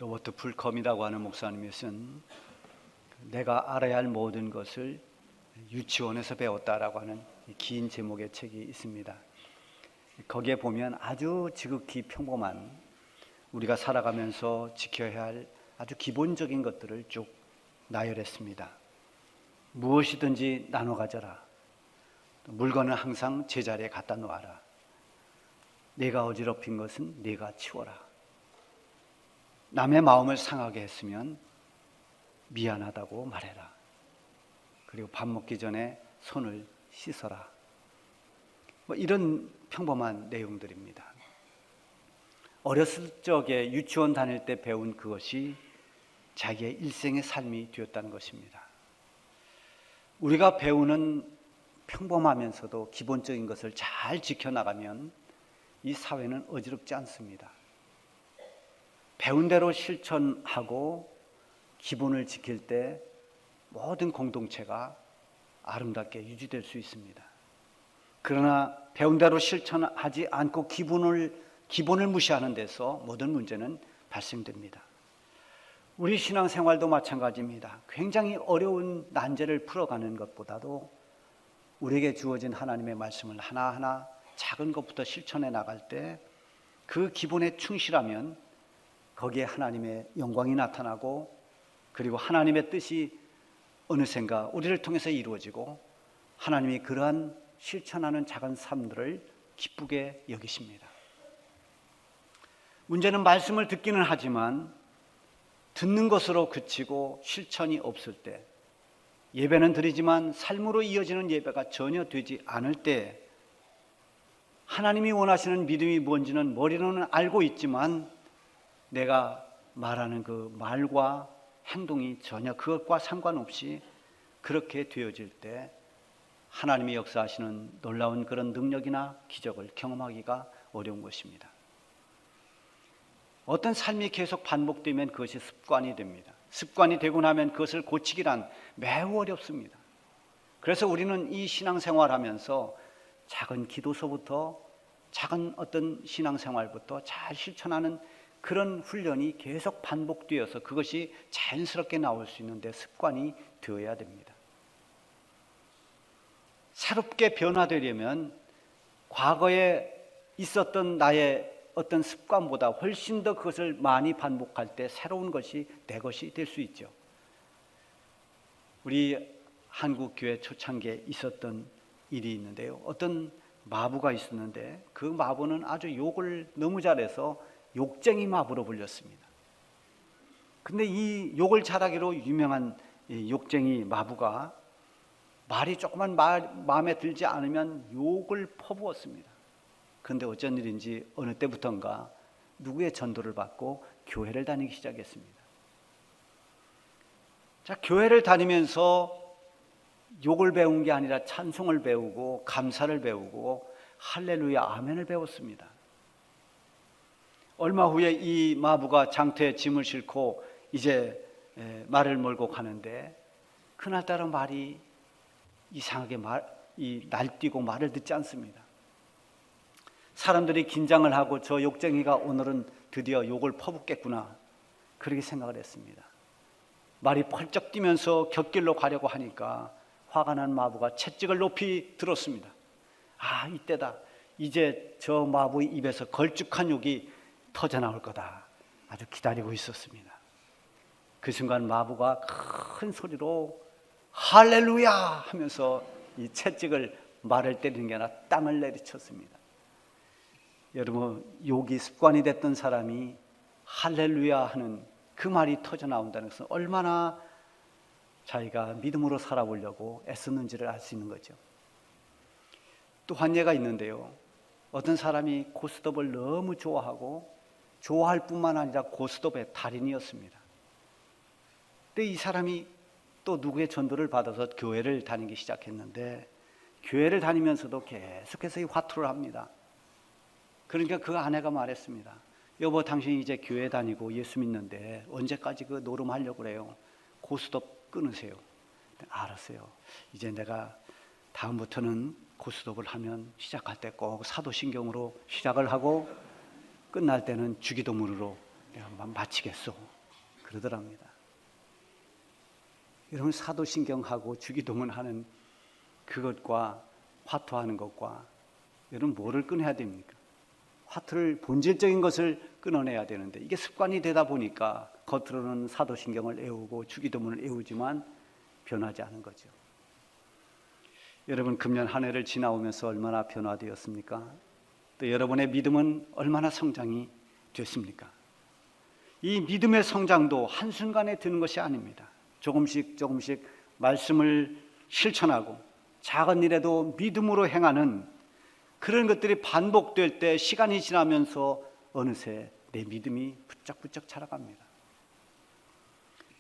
로버트 풀컴이라고 하는 목사님이 쓴 내가 알아야 할 모든 것을 유치원에서 배웠다라고 하는 긴 제목의 책이 있습니다. 거기에 보면 아주 지극히 평범한 우리가 살아가면서 지켜야 할 아주 기본적인 것들을 쭉 나열했습니다. 무엇이든지 나눠 가져라. 물건은 항상 제자리에 갖다 놓아라. 내가 어지럽힌 것은 네가 치워라. 남의 마음을 상하게 했으면 미안하다고 말해라. 그리고 밥 먹기 전에 손을 씻어라. 이런 평범한 내용들입니다. 어렸을 적에 유치원 다닐 때 배운 그것이 자기의 일생의 삶이 되었다는 것입니다. 우리가 배우는 평범하면서도 기본적인 것을 잘 지켜나가면 이 사회는 어지럽지 않습니다. 배운 대로 실천하고 기본을 지킬 때 모든 공동체가 아름답게 유지될 수 있습니다. 그러나 배운 대로 실천하지 않고 기본을 무시하는 데서 모든 문제는 발생됩니다. 우리 신앙생활도 마찬가지입니다. 굉장히 어려운 난제를 풀어가는 것보다도 우리에게 주어진 하나님의 말씀을 하나하나 작은 것부터 실천해 나갈 때 그 기본에 충실하면 거기에 하나님의 영광이 나타나고 그리고 하나님의 뜻이 어느샌가 우리를 통해서 이루어지고 하나님이 그러한 실천하는 작은 삶들을 기쁘게 여기십니다. 문제는 말씀을 듣기는 하지만 듣는 것으로 그치고 실천이 없을 때, 예배는 드리지만 삶으로 이어지는 예배가 전혀 되지 않을 때, 하나님이 원하시는 믿음이 뭔지는 머리로는 알고 있지만 내가 말하는 그 말과 행동이 전혀 그것과 상관없이 그렇게 되어질 때 하나님이 역사하시는 놀라운 그런 능력이나 기적을 경험하기가 어려운 것입니다. 어떤 삶이 계속 반복되면 그것이 습관이 됩니다. 습관이 되고 나면 그것을 고치기란 매우 어렵습니다. 그래서 우리는 이 신앙생활하면서 작은 기도서부터 작은 어떤 신앙생활부터 잘 실천하는 그런 훈련이 계속 반복되어서 그것이 자연스럽게 나올 수 있는데 습관이 되어야 됩니다. 새롭게 변화되려면 과거에 있었던 나의 어떤 습관보다 훨씬 더 그것을 많이 반복할 때 새로운 것이 내 것이 될 수 있죠. 우리 한국 교회 초창기에 있었던 일이 있는데요. 어떤 마부가 있었는데 그 마부는 아주 욕을 너무 잘해서 욕쟁이 마부로 불렸습니다. 근데 이 욕을 잘하기로 유명한 욕쟁이 마부가 말이 조금만 마음에 들지 않으면 욕을 퍼부었습니다. 그런데 어쩐 일인지 어느 때부턴가 누구의 전도를 받고 교회를 다니기 시작했습니다. 자, 교회를 다니면서 욕을 배운 게 아니라 찬송을 배우고 감사를 배우고 할렐루야 아멘을 배웠습니다. 얼마 후에 이 마부가 장터에 짐을 싣고 이제 말을 몰고 가는데 그날따라 말이 이상하게 날뛰고 말을 듣지 않습니다. 사람들이 긴장을 하고 저 욕쟁이가 오늘은 드디어 욕을 퍼붓겠구나 그렇게 생각을 했습니다. 말이 펄쩍 뛰면서 곁길로 가려고 하니까 화가 난 마부가 채찍을 높이 들었습니다. 아, 이때다. 이제 저 마부의 입에서 걸쭉한 욕이 터져나올 거다. 아주 기다리고 있었습니다. 그 순간 마부가 큰 소리로 할렐루야 하면서 이 채찍을 말을 때리는 게 아니라 땅을 내리쳤습니다. 여러분, 욕이 습관이 됐던 사람이 할렐루야 하는 그 말이 터져 나온다는 것은 얼마나 자기가 믿음으로 살아보려고 애썼는지를 알 수 있는 거죠. 또 한 예가 있는데요. 어떤 사람이 고스톱을 너무 좋아하고 좋아할 뿐만 아니라 고스톱의 달인이었습니다. 근데 이 사람이 또 누구의 전도를 받아서 교회를 다니기 시작했는데 교회를 다니면서도 계속해서 이 화투를 합니다. 그러니까 그 아내가 말했습니다. 여보, 당신이 이제 교회 다니고 예수 믿는데 언제까지 그 노름하려고 그래요? 고스톱 끊으세요. 알았어요. 이제 내가 다음부터는 고스톱을 하면 시작할 때 꼭 사도신경으로 시작을 하고 끝날 때는 주기도문으로 내가 마치겠소. 그러더랍니다. 여러분, 사도신경하고 주기도문 하는 그것과 화투하는 것과 여러분 뭐를 끊어야 됩니까? 화투를 본질적인 것을 끊어내야 되는데 이게 습관이 되다 보니까 겉으로는 사도신경을 애우고 주기도문을 애우지만 변하지 않은 거죠. 여러분, 금년 한 해를 지나오면서 얼마나 변화되었습니까? 또 여러분의 믿음은 얼마나 성장이 됐습니까? 이 믿음의 성장도 한순간에 드는 것이 아닙니다. 조금씩 말씀을 실천하고 작은 일에도 믿음으로 행하는 그런 것들이 반복될 때 시간이 지나면서 어느새 내 믿음이 부쩍부쩍 자라갑니다.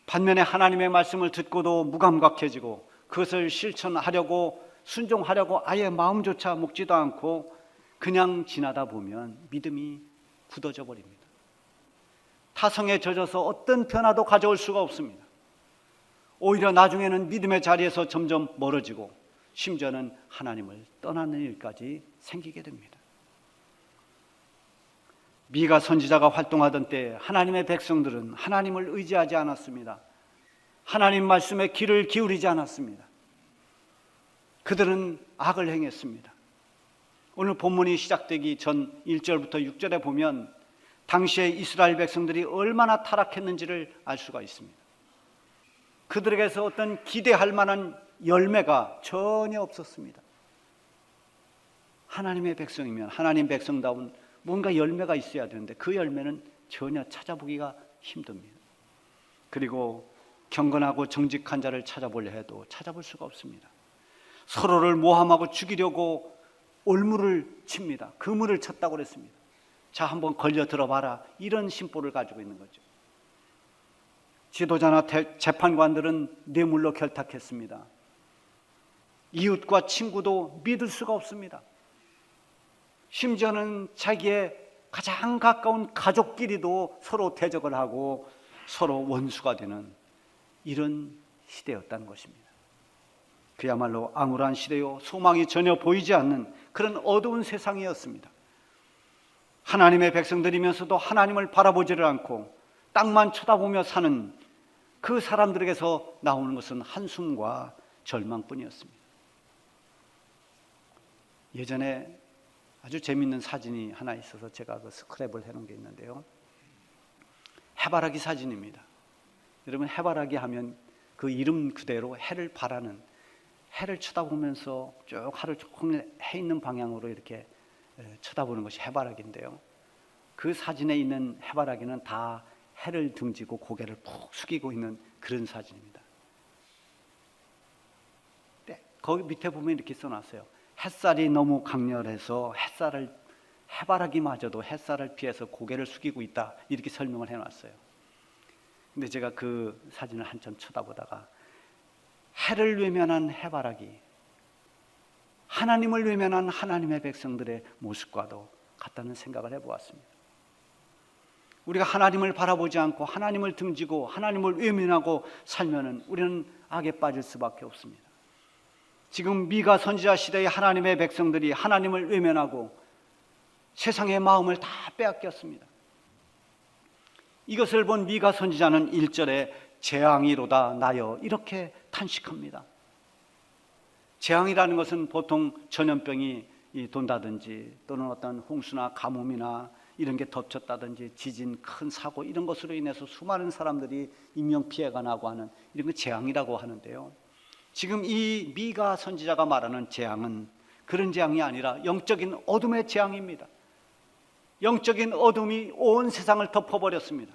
반면에 하나님의 말씀을 듣고도 무감각해지고 그것을 실천하려고 순종하려고 아예 마음조차 먹지도 않고 그냥 지나다 보면 믿음이 굳어져 버립니다. 타성에 젖어서 어떤 변화도 가져올 수가 없습니다. 오히려 나중에는 믿음의 자리에서 점점 멀어지고 심지어는 하나님을 떠나는 일까지 생기게 됩니다. 미가 선지자가 활동하던 때 하나님의 백성들은 하나님을 의지하지 않았습니다. 하나님 말씀에 귀를 기울이지 않았습니다. 그들은 악을 행했습니다. 오늘 본문이 시작되기 전 1절부터 6절에 보면 당시에 이스라엘 백성들이 얼마나 타락했는지를 알 수가 있습니다. 그들에게서 어떤 기대할 만한 열매가 전혀 없었습니다. 하나님의 백성이면 하나님 백성다운 뭔가 열매가 있어야 되는데 그 열매는 전혀 찾아보기가 힘듭니다. 그리고 경건하고 정직한 자를 찾아보려 해도 찾아볼 수가 없습니다. 서로를 모함하고 죽이려고 올무를 칩니다. 그물을 쳤다고 그랬습니다. 자, 한번 걸려 들어봐라. 이런 심보를 가지고 있는 거죠. 지도자나 재판관들은 뇌물로 결탁했습니다. 이웃과 친구도 믿을 수가 없습니다. 심지어는 자기의 가장 가까운 가족끼리도 서로 대적을 하고 서로 원수가 되는 이런 시대였다는 것입니다. 그야말로 암울한 시대요, 소망이 전혀 보이지 않는 그런 어두운 세상이었습니다. 하나님의 백성들이면서도 하나님을 바라보지를 않고 땅만 쳐다보며 사는 그 사람들에게서 나오는 것은 한숨과 절망뿐이었습니다. 예전에 아주 재밌는 사진이 하나 있어서 제가 그 스크랩을 해놓은 게 있는데요. 해바라기 사진입니다. 여러분, 해바라기 하면 그 이름 그대로 해를 바라는, 해를 쳐다보면서 쭉 하루 종일 해 있는 방향으로 이렇게 쳐다보는 것이 해바라기인데요. 그 사진에 있는 해바라기는 다 해를 등지고 고개를 푹 숙이고 있는 그런 사진입니다. 네, 거기 밑에 보면 이렇게 써놨어요. 햇살이 너무 강렬해서 해바라기마저도 햇살을 피해서 고개를 숙이고 있다, 이렇게 설명을 해놨어요. 근데 제가 그 사진을 한참 쳐다보다가 해를 외면한 해바라기, 하나님을 외면한 하나님의 백성들의 모습과도 같다는 생각을 해보았습니다. 우리가 하나님을 바라보지 않고 하나님을 등지고 하나님을 외면하고 살면은 우리는 악에 빠질 수밖에 없습니다. 지금 미가 선지자 시대의 하나님의 백성들이 하나님을 외면하고 세상의 마음을 다 빼앗겼습니다. 이것을 본 미가 선지자는 1절에 재앙이로다 나여 이렇게 탄식합니다. 재앙이라는 것은 보통 전염병이 돈다든지 또는 어떤 홍수나 가뭄이나 이런 게 덮쳤다든지 지진, 큰 사고 이런 것으로 인해서 수많은 사람들이 인명피해가 나고 하는 이런 거 재앙이라고 하는데요. 지금 이 미가 선지자가 말하는 재앙은 그런 재앙이 아니라 영적인 어둠의 재앙입니다. 영적인 어둠이 온 세상을 덮어버렸습니다.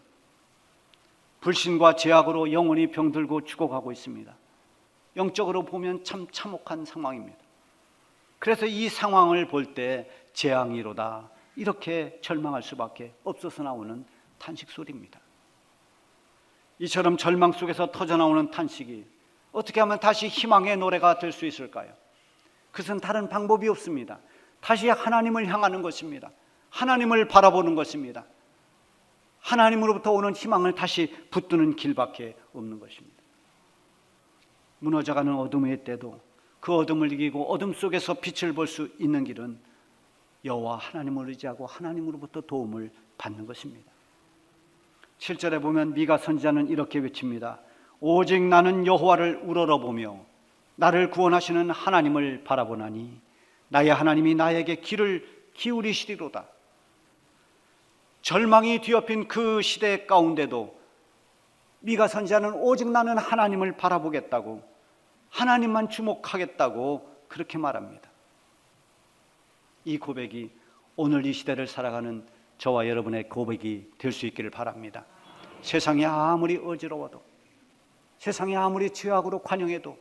불신과 죄악으로 영혼이 병들고 죽어가고 있습니다. 영적으로 보면 참 참혹한 상황입니다. 그래서 이 상황을 볼 때 재앙이로다 이렇게 절망할 수밖에 없어서 나오는 탄식 소리입니다. 이처럼 절망 속에서 터져나오는 탄식이 어떻게 하면 다시 희망의 노래가 될 수 있을까요? 그것은 다른 방법이 없습니다. 다시 하나님을 향하는 것입니다. 하나님을 바라보는 것입니다. 하나님으로부터 오는 희망을 다시 붙드는 길밖에 없는 것입니다. 무너져가는 어둠의 때도 그 어둠을 이기고 어둠 속에서 빛을 볼 수 있는 길은 여호와 하나님을 의지하고 하나님으로부터 도움을 받는 것입니다. 7절에 보면 미가 선지자는 이렇게 외칩니다. 오직 나는 여호와를 우러러보며 나를 구원하시는 하나님을 바라보나니 나의 하나님이 나에게 귀를 기울이시리로다. 절망이 뒤엎인 그 시대 가운데도 미가 선지자는 오직 나는 하나님을 바라보겠다고, 하나님만 주목하겠다고 그렇게 말합니다. 이 고백이 오늘 이 시대를 살아가는 저와 여러분의 고백이 될 수 있기를 바랍니다. 세상이 아무리 어지러워도, 세상이 아무리 죄악으로 관영해도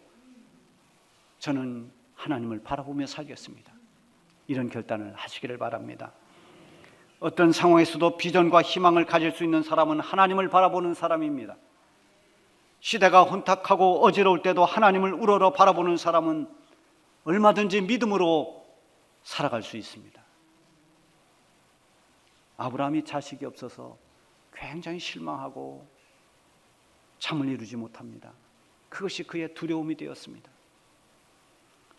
저는 하나님을 바라보며 살겠습니다. 이런 결단을 하시기를 바랍니다. 어떤 상황에서도 비전과 희망을 가질 수 있는 사람은 하나님을 바라보는 사람입니다. 시대가 혼탁하고 어지러울 때도 하나님을 우러러 바라보는 사람은 얼마든지 믿음으로 살아갈 수 있습니다. 아브라함이 자식이 없어서 굉장히 실망하고 잠을 이루지 못합니다. 그것이 그의 두려움이 되었습니다.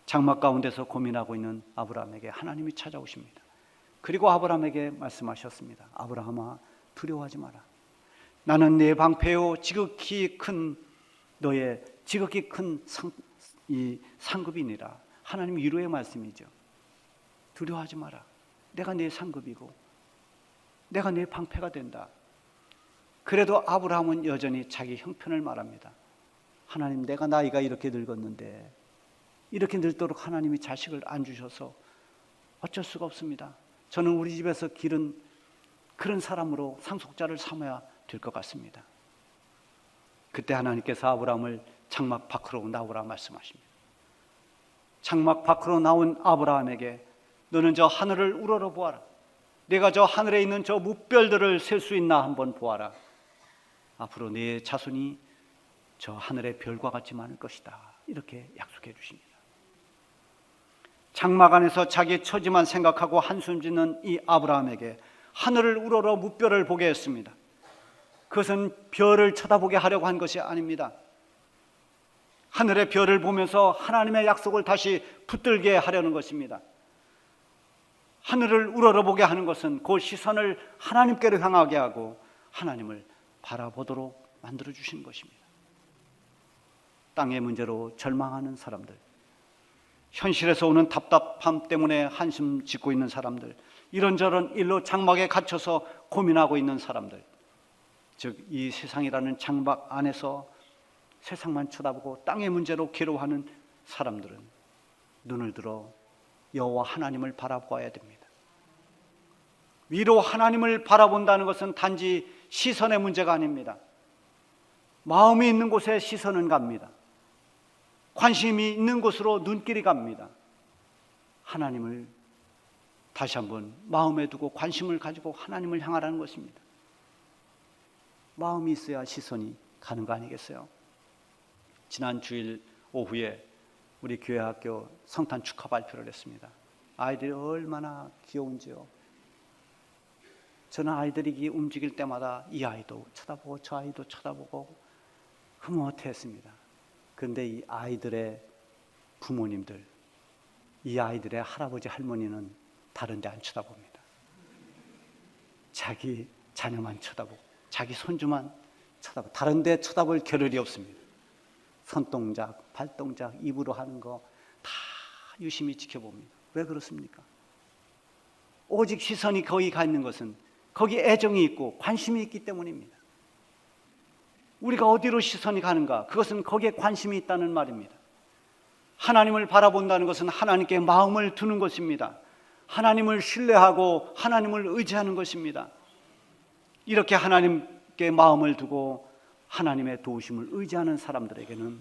장막 가운데서 고민하고 있는 아브라함에게 하나님이 찾아오십니다. 그리고 아브라함에게 말씀하셨습니다. 아브라함아, 두려워하지 마라. 나는 내 방패요 지극히 큰 너의 지극히 큰 상급이니라. 하나님 위로의 말씀이죠. 두려워하지 마라. 내가 내 상급이고 내가 내 방패가 된다. 그래도 아브라함은 여전히 자기 형편을 말합니다. 하나님, 내가 나이가 이렇게 늙었는데 이렇게 늙도록 하나님이 자식을 안 주셔서 어쩔 수가 없습니다. 저는 우리 집에서 기른 그런 사람으로 상속자를 삼아야 될 것 같습니다. 그때 하나님께서 아브라함을 장막 밖으로 나오라 말씀하십니다. 장막 밖으로 나온 아브라함에게 너는 저 하늘을 우러러 보아라. 내가 저 하늘에 있는 저 뭇별들을 셀 수 있나 한번 보아라. 앞으로 네 자손이 저 하늘의 별과 같이 많을 것이다. 이렇게 약속해 주십니다. 장막 안에서 자기 처지만 생각하고 한숨 짓는 이 아브라함에게 하늘을 우러러 뭇별을 보게 했습니다. 그것은 별을 쳐다보게 하려고 한 것이 아닙니다. 하늘의 별을 보면서 하나님의 약속을 다시 붙들게 하려는 것입니다. 하늘을 우러러보게 하는 것은 그 시선을 하나님께로 향하게 하고 하나님을 바라보도록 만들어주신 것입니다. 땅의 문제로 절망하는 사람들, 현실에서 오는 답답함 때문에 한숨 짓고 있는 사람들, 이런저런 일로 장막에 갇혀서 고민하고 있는 사람들, 즉 이 세상이라는 장막 안에서 세상만 쳐다보고 땅의 문제로 괴로워하는 사람들은 눈을 들어 여호와 하나님을 바라보아야 됩니다. 위로 하나님을 바라본다는 것은 단지 시선의 문제가 아닙니다. 마음이 있는 곳에 시선은 갑니다. 관심이 있는 곳으로 눈길이 갑니다. 하나님을 다시 한번 마음에 두고 관심을 가지고 하나님을 향하라는 것입니다. 마음이 있어야 시선이 가는 거 아니겠어요? 지난 주일 오후에 우리 교회 학교 성탄 축하 발표를 했습니다. 아이들이 얼마나 귀여운지요. 저는 아이들이 움직일 때마다 이 아이도 쳐다보고 저 아이도 쳐다보고 흐뭇했습니다. 그런데 이 아이들의 부모님들, 이 아이들의 할아버지 할머니는 다른 데 안 쳐다봅니다. 자기 자녀만 쳐다보고 자기 손주만 쳐다보고 다른 데 쳐다볼 겨를이 없습니다. 손동작, 발동작, 입으로 하는 거 다 유심히 지켜봅니다. 왜 그렇습니까? 오직 시선이 거기 가 있는 것은 거기 애정이 있고 관심이 있기 때문입니다. 우리가 어디로 시선이 가는가? 그것은 거기에 관심이 있다는 말입니다. 하나님을 바라본다는 것은 하나님께 마음을 두는 것입니다. 하나님을 신뢰하고 하나님을 의지하는 것입니다. 이렇게 하나님께 마음을 두고 하나님의 도우심을 의지하는 사람들에게는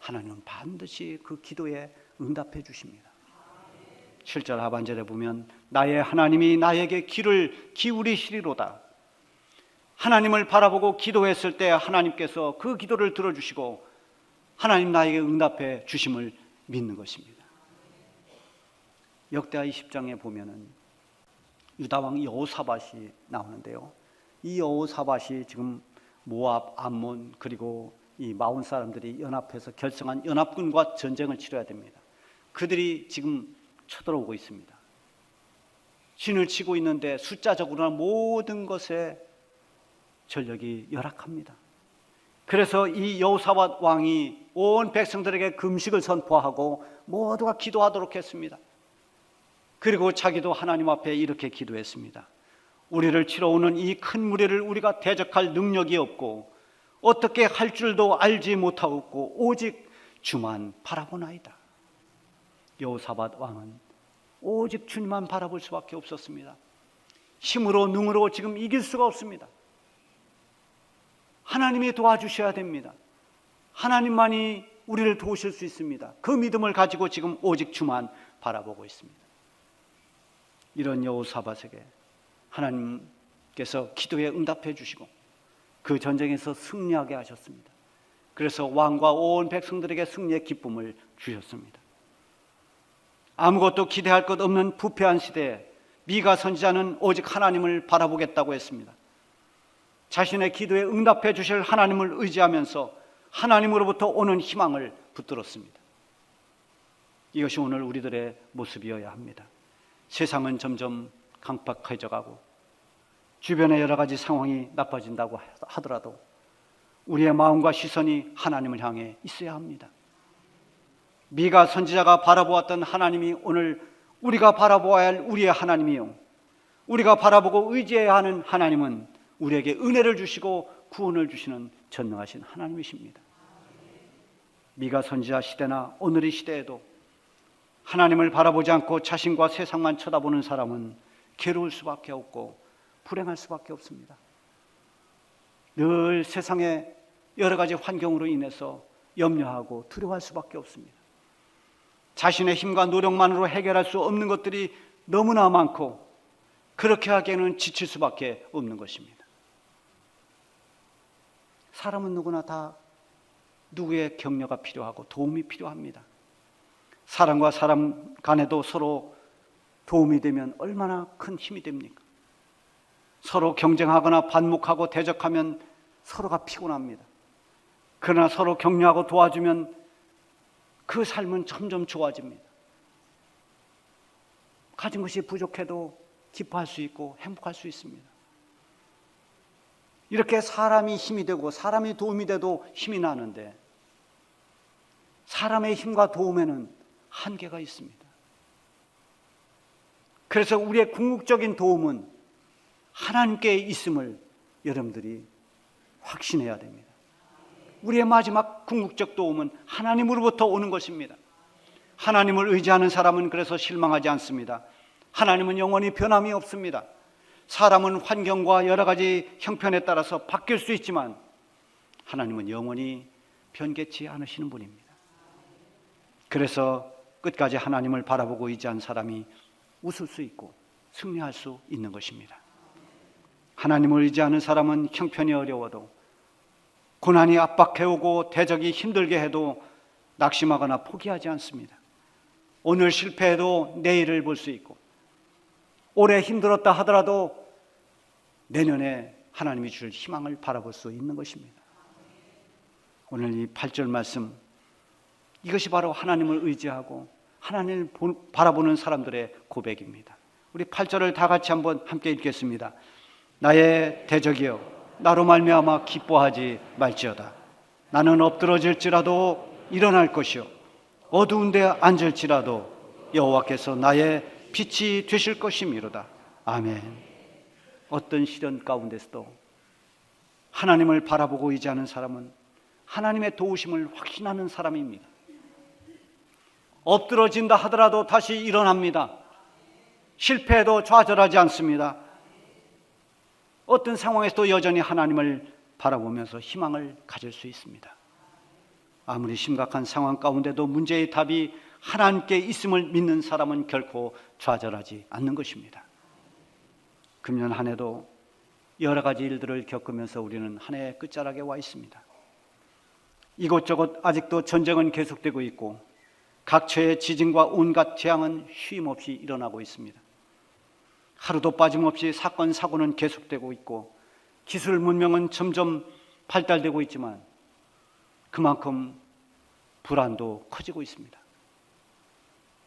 하나님은 반드시 그 기도에 응답해 주십니다. 7절 하반절에 보면 나의 하나님이 나에게 귀를 기울이시리로다. 하나님을 바라보고 기도했을 때 하나님께서 그 기도를 들어주시고 하나님 나에게 응답해 주심을 믿는 것입니다. 역대하 20장에 보면은 유다왕 여호사밧이 나오는데요. 이 여호사밧이 지금 모압, 암몬 그리고 이 마온 사람들이 연합해서 결성한 연합군과 전쟁을 치러야 됩니다. 그들이 지금 쳐들어오고 있습니다. 진을 치고 있는데 숫자적으로나 모든 것에 전력이 열악합니다. 그래서 이 여호사밧 왕이 온 백성들에게 금식을 선포하고 모두가 기도하도록 했습니다. 그리고 자기도 하나님 앞에 이렇게 기도했습니다. 우리를 치러오는 이 큰 무리를 우리가 대적할 능력이 없고 어떻게 할 줄도 알지 못하고 오직 주만 바라보나이다. 여호사밧 왕은 오직 주님만 바라볼 수밖에 없었습니다. 힘으로 능으로 지금 이길 수가 없습니다. 하나님이 도와주셔야 됩니다. 하나님만이 우리를 도우실 수 있습니다. 그 믿음을 가지고 지금 오직 주만 바라보고 있습니다. 이런 여호사밧에게 하나님께서 기도에 응답해 주시고 그 전쟁에서 승리하게 하셨습니다. 그래서 왕과 온 백성들에게 승리의 기쁨을 주셨습니다. 아무것도 기대할 것 없는 부패한 시대에 미가 선지자는 오직 하나님을 바라보겠다고 했습니다. 자신의 기도에 응답해 주실 하나님을 의지하면서 하나님으로부터 오는 희망을 붙들었습니다. 이것이 오늘 우리들의 모습이어야 합니다. 세상은 점점 강팍해져 가고 주변의 여러 가지 상황이 나빠진다고 하더라도 우리의 마음과 시선이 하나님을 향해 있어야 합니다. 미가 선지자가 바라보았던 하나님이 오늘 우리가 바라보아야 할 우리의 하나님이요, 우리가 바라보고 의지해야 하는 하나님은 우리에게 은혜를 주시고 구원을 주시는 전능하신 하나님이십니다. 미가 선지자 시대나 오늘의 시대에도 하나님을 바라보지 않고 자신과 세상만 쳐다보는 사람은 괴로울 수밖에 없고 불행할 수밖에 없습니다. 늘 세상의 여러 가지 환경으로 인해서 염려하고 두려워할 수밖에 없습니다. 자신의 힘과 노력만으로 해결할 수 없는 것들이 너무나 많고 그렇게 하기에는 지칠 수밖에 없는 것입니다. 사람은 누구나 다 누구의 격려가 필요하고 도움이 필요합니다. 사람과 사람 간에도 서로 도움이 되면 얼마나 큰 힘이 됩니까? 서로 경쟁하거나 반목하고 대적하면 서로가 피곤합니다. 그러나 서로 격려하고 도와주면 그 삶은 점점 좋아집니다. 가진 것이 부족해도 기뻐할 수 있고 행복할 수 있습니다. 이렇게 사람이 힘이 되고 사람이 도움이 돼도 힘이 나는데 사람의 힘과 도움에는 한계가 있습니다. 그래서 우리의 궁극적인 도움은 하나님께 있음을 여러분들이 확신해야 됩니다. 우리의 마지막 궁극적 도움은 하나님으로부터 오는 것입니다. 하나님을 의지하는 사람은 그래서 실망하지 않습니다. 하나님은 영원히 변함이 없습니다. 사람은 환경과 여러 가지 형편에 따라서 바뀔 수 있지만 하나님은 영원히 변개치 않으시는 분입니다. 그래서 끝까지 하나님을 바라보고 의지한 사람이 웃을 수 있고 승리할 수 있는 것입니다. 하나님을 의지하는 사람은 형편이 어려워도 고난이 압박해오고 대적이 힘들게 해도 낙심하거나 포기하지 않습니다. 오늘 실패해도 내일을 볼 수 있고 올해 힘들었다 하더라도 내년에 하나님이 줄 희망을 바라볼 수 있는 것입니다. 오늘 이 8절 말씀, 이것이 바로 하나님을 의지하고 하나님을 바라보는 사람들의 고백입니다. 우리 8절을 다 같이 한번 함께 읽겠습니다. 나의 대적이여 나로 말미암아 기뻐하지 말지어다. 나는 엎드러질지라도 일어날 것이요 어두운 데 앉을지라도 여호와께서 나의 빛이 되실 것이미로다. 아멘. 어떤 시련 가운데서도 하나님을 바라보고 의지하는 사람은 하나님의 도우심을 확신하는 사람입니다. 엎드러진다 하더라도 다시 일어납니다. 실패해도 좌절하지 않습니다. 어떤 상황에서도 여전히 하나님을 바라보면서 희망을 가질 수 있습니다. 아무리 심각한 상황 가운데도 문제의 답이 하나님께 있음을 믿는 사람은 결코 좌절하지 않는 것입니다. 금년 한 해도 여러 가지 일들을 겪으면서 우리는 한 해의 끝자락에 와 있습니다. 이곳저곳 아직도 전쟁은 계속되고 있고 각처의 지진과 온갖 재앙은 쉼없이 일어나고 있습니다. 하루도 빠짐없이 사건, 사고는 계속되고 있고 기술 문명은 점점 발달되고 있지만 그만큼 불안도 커지고 있습니다.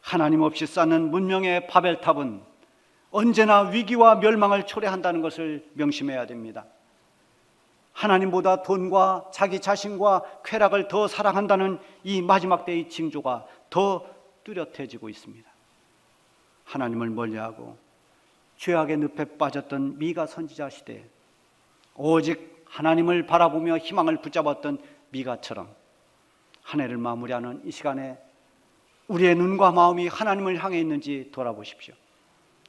하나님 없이 쌓는 문명의 바벨탑은 언제나 위기와 멸망을 초래한다는 것을 명심해야 됩니다. 하나님보다 돈과 자기 자신과 쾌락을 더 사랑한다는 이 마지막 때의 징조가 더 뚜렷해지고 있습니다. 하나님을 멀리하고 죄악의 늪에 빠졌던 미가 선지자 시대에 오직 하나님을 바라보며 희망을 붙잡았던 미가처럼 한 해를 마무리하는 이 시간에 우리의 눈과 마음이 하나님을 향해 있는지 돌아보십시오.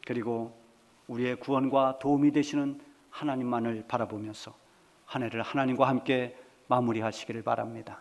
그리고 우리의 구원과 도움이 되시는 하나님만을 바라보면서 한 해를 하나님과 함께 마무리하시기를 바랍니다.